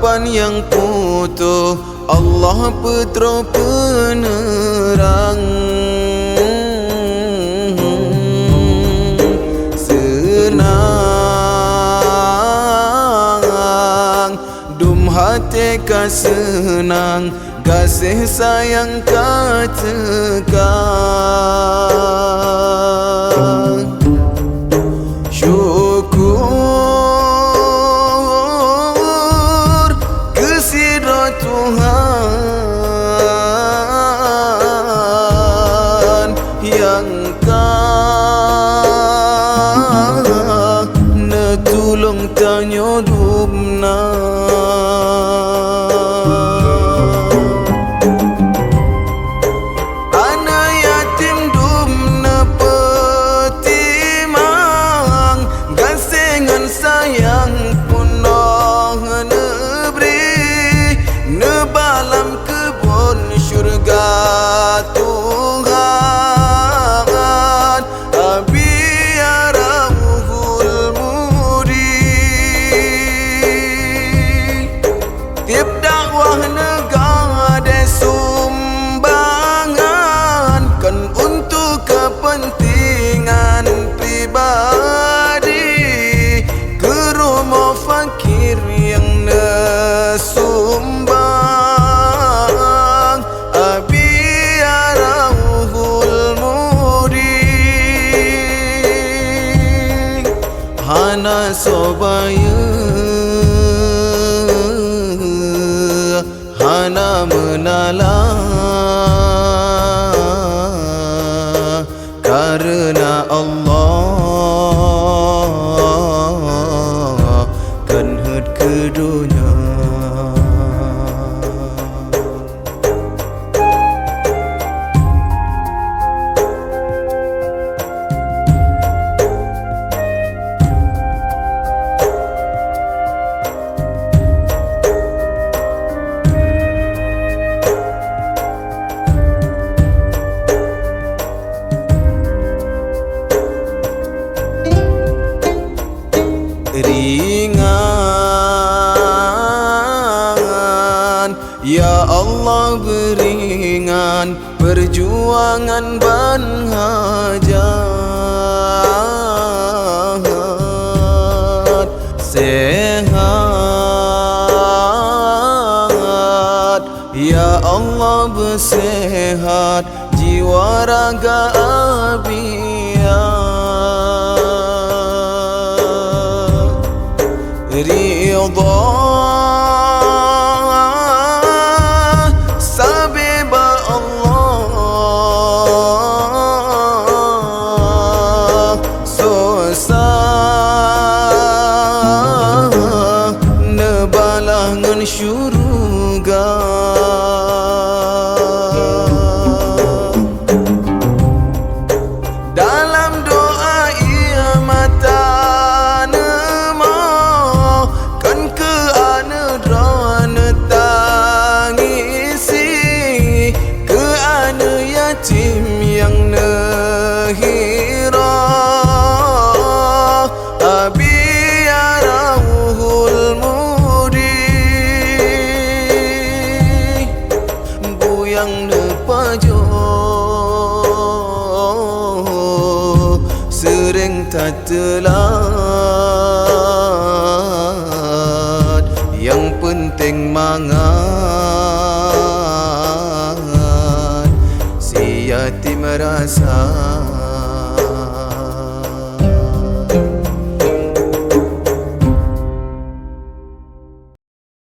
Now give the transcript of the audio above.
harapan yang utuh, Allah putra penerang. Senang dum hati ka senang, kasih sayang ka tekan. Syukur kesidra Tuhan yang netulung tanyo dubna. Sayang punah negeri, nebalam kebun syurga Tuhan, abiarahul mudi. Tiap dakwah negara sumbangan, kan untuk kepentingan pribadi. Fakir yang nesumbang, abiarahul mudi. Hana sobaya, hana menala, karena Allah ke dunia. Ringan, ya Allah beringan perjuangan ban hajat. Sehat, ya Allah bersehat jiwa raga abiat. Ridha sabeba Allah, susah nebalah ngan syurga. Dalam doa ia mata yatim yang nehira, abiarahul mudi. Buyang nepajo sering tak telat, yang penting mangat yatim rasa